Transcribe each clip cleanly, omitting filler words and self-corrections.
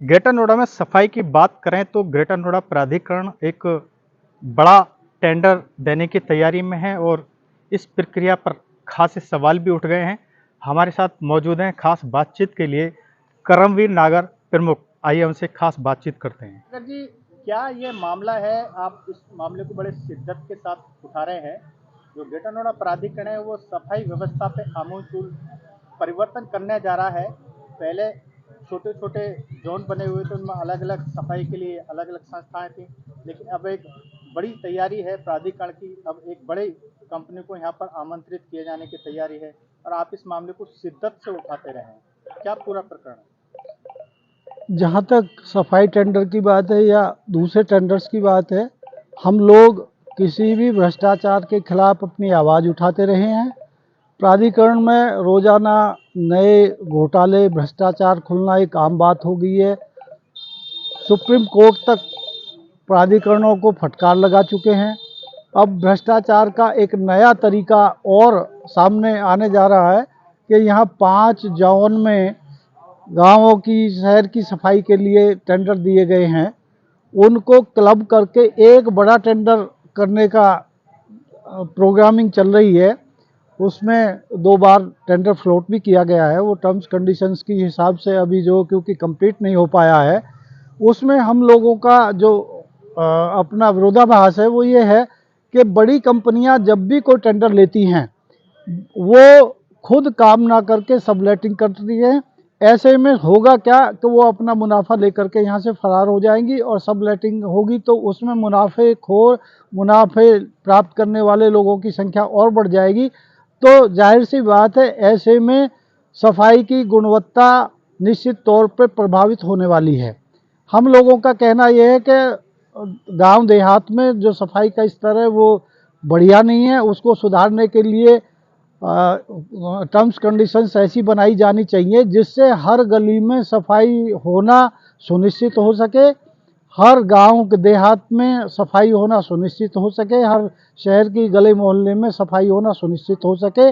Greater Noida में सफाई की बात करें तो ग्रेटर नोएडा प्राधिकरण एक बड़ा टेंडर देने की तैयारी में है और इस प्रक्रिया पर खासे सवाल भी उठ गए हैं। हमारे साथ मौजूद हैं खास बातचीत के लिए करमवीर नागर प्रमुख। आइए उनसे खास बातचीत करते हैं। नागर जी, क्या ये मामला है, आप इस मामले को बड़े शिद्दत के साथ उठा रहे हैं। जो ग्रेटर नोएडा प्राधिकरण है वो सफाई व्यवस्था पे आमूल परिवर्तन करने जा रहा है। पहले छोटे छोटे जोन बने हुए थे, उनमें अलग अलग सफाई के लिए अलग अलग संस्थाएं थी, लेकिन अब एक बड़ी तैयारी है प्राधिकरण की। अब एक बड़ी कंपनी को यहाँ पर आमंत्रित किए जाने की तैयारी है और आप इस मामले को शिद्दत से उठाते रहे हैं। क्या पूरा प्रकरण है? जहाँ तक सफाई टेंडर की बात है या दूसरे टेंडर्स की बात है, हम लोग किसी भी भ्रष्टाचार के खिलाफ अपनी आवाज़ उठाते रहे हैं। प्राधिकरण में रोज़ाना नए घोटाले, भ्रष्टाचार खुलना एक आम बात हो गई है। सुप्रीम कोर्ट तक प्राधिकरणों को फटकार लगा चुके हैं। अब भ्रष्टाचार का एक नया तरीका और सामने आने जा रहा है कि यहाँ 5 जोन में गांवों की, शहर की सफाई के लिए टेंडर दिए गए हैं। उनको क्लब करके एक बड़ा टेंडर करने का प्रोग्रामिंग चल रही है। उसमें 2 बार टेंडर फ्लोट भी किया गया है। वो टर्म्स कंडीशंस के हिसाब से अभी जो क्योंकि कंप्लीट नहीं हो पाया है, उसमें हम लोगों का जो अपना विरोधाभास है वो ये है कि बड़ी कंपनियां जब भी कोई टेंडर लेती हैं वो खुद काम ना करके सबलेटिंग करती हैं। ऐसे में होगा क्या कि वो अपना मुनाफा लेकर के यहाँ से फरार हो जाएंगी और सबलेटिंग होगी तो उसमें मुनाफे प्राप्त करने वाले लोगों की संख्या और बढ़ जाएगी। तो जाहिर सी बात है, ऐसे में सफाई की गुणवत्ता निश्चित तौर पर प्रभावित होने वाली है। हम लोगों का कहना यह है कि गांव देहात में जो सफाई का स्तर है वो बढ़िया नहीं है। उसको सुधारने के लिए टर्म्स कंडीशंस ऐसी बनाई जानी चाहिए जिससे हर गली में सफाई होना सुनिश्चित हो सके, हर गांव के देहात में सफाई होना सुनिश्चित हो सके, हर शहर की गली मोहल्ले में सफाई होना सुनिश्चित हो सके।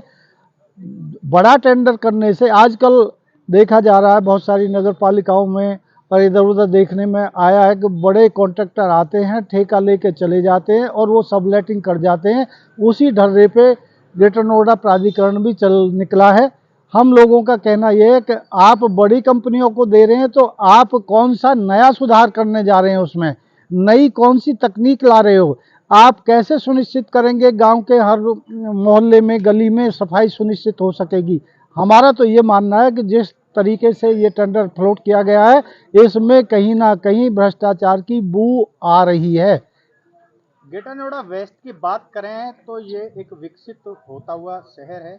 बड़ा टेंडर करने से आजकल देखा जा रहा है बहुत सारी नगर पालिकाओं में और इधर उधर देखने में आया है कि बड़े कॉन्ट्रैक्टर आते हैं, ठेका लेके चले जाते हैं और वो सबलेटिंग कर जाते हैं। उसी ढर्रे पे ग्रेटर नोएडा प्राधिकरण भी चल निकला है। हम लोगों का कहना यह है कि आप बड़ी कंपनियों को दे रहे हैं तो आप कौन सा नया सुधार करने जा रहे हैं, उसमें नई कौन सी तकनीक ला रहे हो? आप कैसे सुनिश्चित करेंगे गांव के हर मोहल्ले में, गली में सफाई सुनिश्चित हो सकेगी? हमारा तो ये मानना है कि जिस तरीके से ये टेंडर फ्लोट किया गया है, इसमें कहीं ना कहीं भ्रष्टाचार की बू आ रही है। ग्रेटर नोएडा वेस्ट की बात करें तो ये एक विकसित होता हुआ शहर है।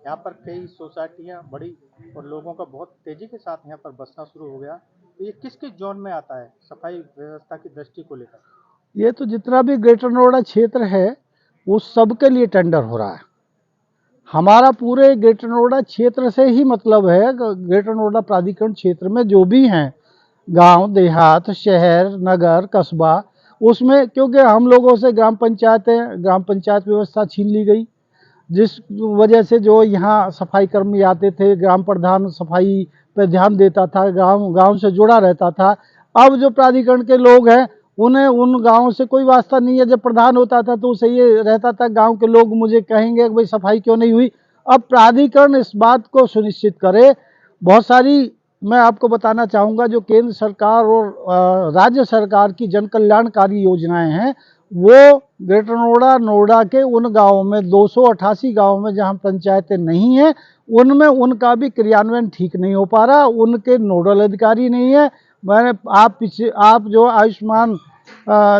यहाँ पर कई सोसाइटियाँ बड़ी और लोगों का बहुत तेजी के साथ यहाँ पर बसना शुरू हो गया। तो ये किस किस जोन में आता है सफाई व्यवस्था की दृष्टि को लेकर? ये तो जितना भी ग्रेटर नोएडा क्षेत्र है उस सब के लिए टेंडर हो रहा है। हमारा पूरे ग्रेटर नोएडा क्षेत्र से ही मतलब है। ग्रेटर नोएडा प्राधिकरण क्षेत्र में जो भी हैं गांव देहात, शहर, नगर, कस्बा, उसमें क्योंकि हम लोगों से ग्राम पंचायत व्यवस्था छीन ली गई, जिस वजह से जो यहाँ सफाई कर्मी आते थे, ग्राम प्रधान सफाई पर ध्यान देता था, गांव गांव से जुड़ा रहता था। अब जो प्राधिकरण के लोग हैं उन्हें उन गाँव से कोई वास्ता नहीं है। जब प्रधान होता था तो उसे ये रहता था गांव के लोग मुझे कहेंगे कि भाई सफाई क्यों नहीं हुई। अब प्राधिकरण इस बात को सुनिश्चित करे। बहुत सारी मैं आपको बताना चाहूँगा जो केंद्र सरकार और राज्य सरकार की जन कल्याणकारी योजनाएं हैं, वो ग्रेटर नोएडा के उन गाँवों में 288 गाँवों में जहाँ पंचायतें नहीं हैं उनमें उनका भी क्रियान्वयन ठीक नहीं हो पा रहा। उनके नोडल अधिकारी नहीं है। मैंने आप जो आयुष्मान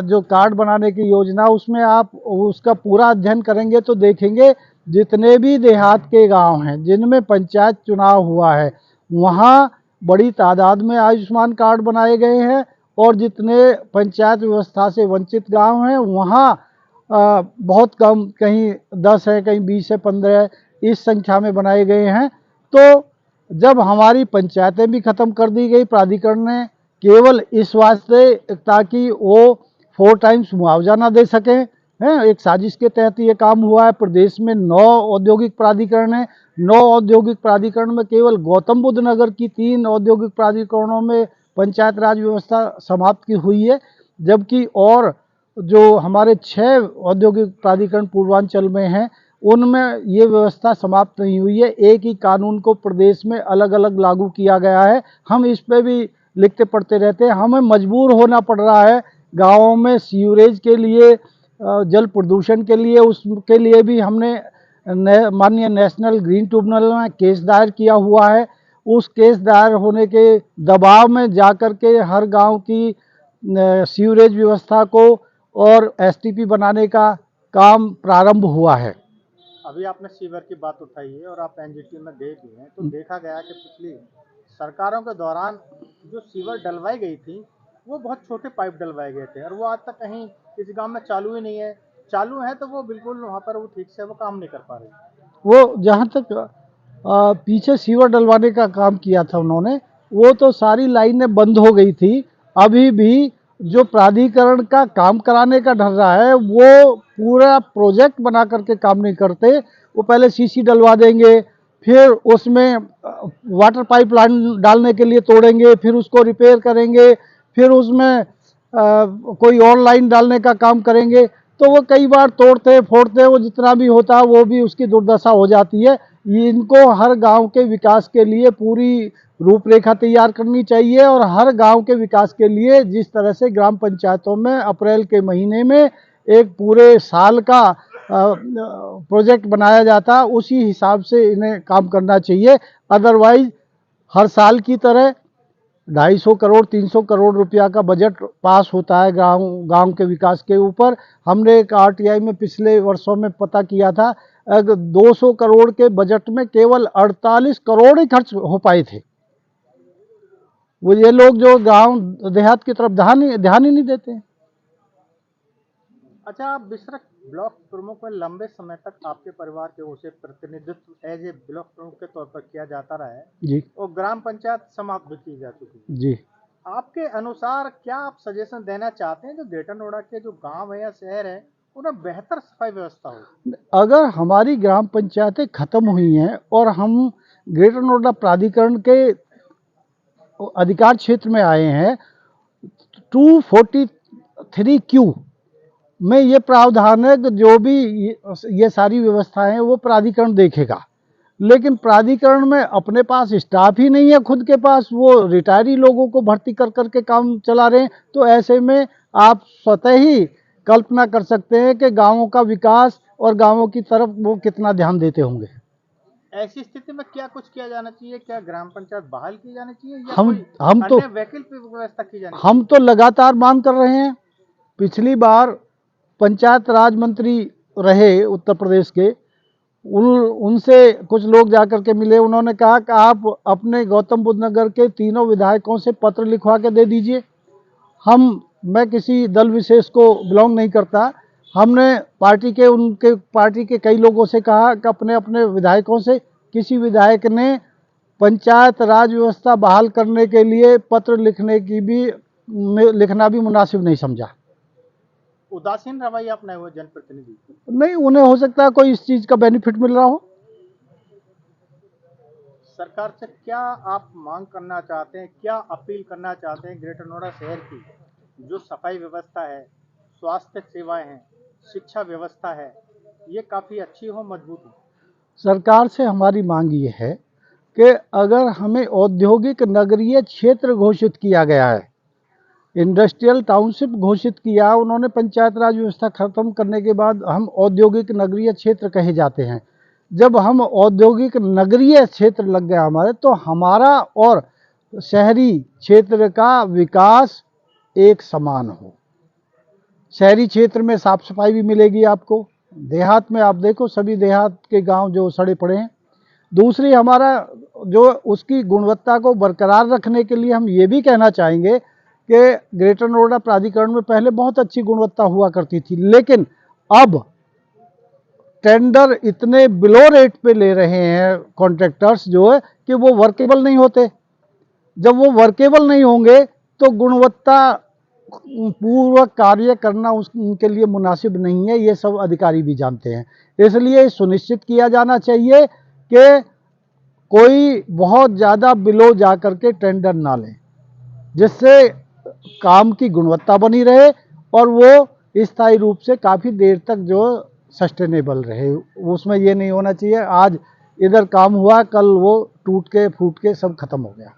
जो कार्ड बनाने की योजना, उसमें आप उसका पूरा अध्ययन करेंगे तो देखेंगे जितने भी देहात के गांव हैं जिनमें पंचायत चुनाव हुआ है वहाँ बड़ी तादाद में आयुष्मान कार्ड बनाए गए हैं और जितने पंचायत व्यवस्था से वंचित गांव हैं वहाँ बहुत कम, कहीं 10 है, कहीं 20 है, 15 है, इस संख्या में बनाए गए हैं। तो जब हमारी पंचायतें भी ख़त्म कर दी गई प्राधिकरण ने केवल इस वास्ते ताकि वो 4 टाइम्स मुआवजा ना दे सकें, हैं, एक साजिश के तहत ये काम हुआ है। प्रदेश में 9 औद्योगिक प्राधिकरण है। 9 औद्योगिक प्राधिकरण में केवल गौतम बुद्ध नगर की 3 औद्योगिक प्राधिकरणों में पंचायत राज व्यवस्था समाप्त की हुई है, जबकि और जो हमारे 6 औद्योगिक प्राधिकरण पूर्वांचल में हैं उनमें ये व्यवस्था समाप्त नहीं हुई है। एक ही कानून को प्रदेश में अलग अलग लागू किया गया है। हम इस पे भी लिखते पढ़ते रहते हैं। हमें मजबूर होना पड़ रहा है गाँवों में सीवरेज के लिए, जल प्रदूषण के लिए, उसके लिए भी हमने माननीय नेशनल ग्रीन ट्रिब्यूनल में केस दायर किया हुआ है। उस केस दायर होने के दबाव में जाकर के हर गांव की सीवरेज व्यवस्था को और एसटीपी बनाने का काम प्रारंभ हुआ है। अभी आपने सीवर की बात उठाई है और आप एनजीटी में गए भी हैं, तो देखा गया कि पिछली सरकारों के दौरान जो सीवर डलवाई गई थी वो बहुत छोटे पाइप डलवाए गए थे और वो आज तक कहीं किसी गांव में चालू ही नहीं है। चालू है तो वो बिल्कुल वहाँ पर वो ठीक से वो काम नहीं कर पा रही। वो जहाँ तक पीछे सीवर डलवाने का काम किया था उन्होंने, वो तो सारी लाइनें बंद हो गई थी। अभी भी जो प्राधिकरण का काम कराने का डर रहा है वो पूरा प्रोजेक्ट बना करके काम नहीं करते। वो पहले सीसी डलवा देंगे, फिर उसमें वाटर पाइप लाइन डालने के लिए तोड़ेंगे, फिर उसको रिपेयर करेंगे, फिर उसमें कोई और लाइन डालने का काम करेंगे। तो वो कई बार तोड़ते फोड़ते वो जितना भी होता है वो भी उसकी दुर्दशा हो जाती है। इनको हर गांव के विकास के लिए पूरी रूपरेखा तैयार करनी चाहिए और हर गांव के विकास के लिए जिस तरह से ग्राम पंचायतों में अप्रैल के महीने में एक पूरे साल का प्रोजेक्ट बनाया जाता, उसी हिसाब से इन्हें काम करना चाहिए। अदरवाइज हर साल की तरह 250 करोड़ 300 करोड़ रुपया का बजट पास होता है गांव के विकास के ऊपर। हमने एक आरटीआई में पिछले वर्षों में पता किया था, 200 करोड़ के बजट में केवल 48 करोड़ ही खर्च हो पाए थे। वो ये लोग जो गांव देहात की तरफ ध्यान ही नहीं देते हैं। अच्छा, आप बिसरख ब्लॉक प्रमुख में लंबे समय तक आपके परिवार के ओर से प्रतिनिधित्व एज ए ब्लॉक प्रमुख के तौर पर किया जाता रहा है जी और ग्राम पंचायत समाप्त भी की जा चुकी है। जी। आपके अनुसार क्या आप सजेशन देना चाहते हैं जो ग्रेटर नोएडा के जो गांव है या शहर है उन्हें बेहतर सफाई व्यवस्था हो? अगर हमारी ग्राम पंचायतें खत्म हुई हैं और हम ग्रेटर नोएडा प्राधिकरण के अधिकार क्षेत्र में आए हैं, 243Q में ये प्रावधान है कि जो भी ये सारी व्यवस्थाएं वो प्राधिकरण देखेगा। लेकिन प्राधिकरण में अपने पास स्टाफ ही नहीं है, खुद के पास वो रिटायरी लोगों को भर्ती कर करके काम चला रहे हैं। तो ऐसे में आप स्वतः ही कल्पना कर सकते हैं कि गांवों का विकास और गांवों की तरफ वो कितना ध्यान देते होंगे। ऐसी स्थिति में क्या कुछ किया जाना चाहिए? क्या ग्राम पंचायत बहाल की जानी चाहिए या हम कोई हम तो अन्य वैकल्पिक व्यवस्था की जानी चाहिए? हम तो लगातार मांग कर रहे हैं। पिछली बार पंचायत राज मंत्री रहे उत्तर प्रदेश के, उनसे कुछ लोग जाकर के मिले। उन्होंने कहा कि आप अपने गौतम बुद्ध नगर के तीनों विधायकों से पत्र लिखवा के दे दीजिए। मैं किसी दल विशेष को बिलोंग नहीं करता। हमने उनके पार्टी के कई लोगों से कहा कि अपने अपने विधायकों से, किसी विधायक ने पंचायत राज व्यवस्था बहाल करने के लिए पत्र लिखना भी मुनासिब नहीं समझा। उदासीन रवैया अपनाए हुए जनप्रतिनिधि? नहीं, उन्हें हो सकता है कोई इस चीज का बेनिफिट मिल रहा हो। सरकार से क्या आप मांग करना चाहते हैं, क्या अपील करना चाहते हैं? ग्रेटर नोएडा शहर की जो सफाई व्यवस्था है, स्वास्थ्य सेवाएं हैं, शिक्षा व्यवस्था है, ये काफ़ी अच्छी हो, मजबूत हो। सरकार से हमारी मांग ये है कि अगर हमें औद्योगिक नगरीय क्षेत्र घोषित किया गया है, इंडस्ट्रियल टाउनशिप घोषित किया उन्होंने, पंचायत राज व्यवस्था खत्म करने के बाद हम औद्योगिक नगरीय क्षेत्र कहे जाते हैं। जब हम औद्योगिक नगरीय क्षेत्र लग गया हमारे, तो हमारा और शहरी क्षेत्र का विकास एक समान हो। शहरी क्षेत्र में साफ सफाई भी मिलेगी आपको, देहात में आप देखो सभी देहात के गांव जो सड़े पड़े हैं। दूसरी, हमारा जो उसकी गुणवत्ता को बरकरार रखने के लिए हम ये भी कहना चाहेंगे कि ग्रेटर नोएडा प्राधिकरण में पहले बहुत अच्छी गुणवत्ता हुआ करती थी, लेकिन अब टेंडर इतने बिलो रेट पे ले रहे हैं कॉन्ट्रैक्टर्स जो है कि वो वर्केबल नहीं होते। जब वो वर्केबल नहीं होंगे तो गुणवत्ता पूर्वक कार्य करना उनके लिए मुनासिब नहीं है। ये सब अधिकारी भी जानते हैं। इसलिए सुनिश्चित किया जाना चाहिए कि कोई बहुत ज़्यादा बिलो जा करके टेंडर ना लें। जिससे काम की गुणवत्ता बनी रहे और वो स्थायी रूप से काफ़ी देर तक जो सस्टेनेबल रहे। उसमें ये नहीं होना चाहिए आज इधर काम हुआ कल वो टूट के फूट के सब खत्म हो गया।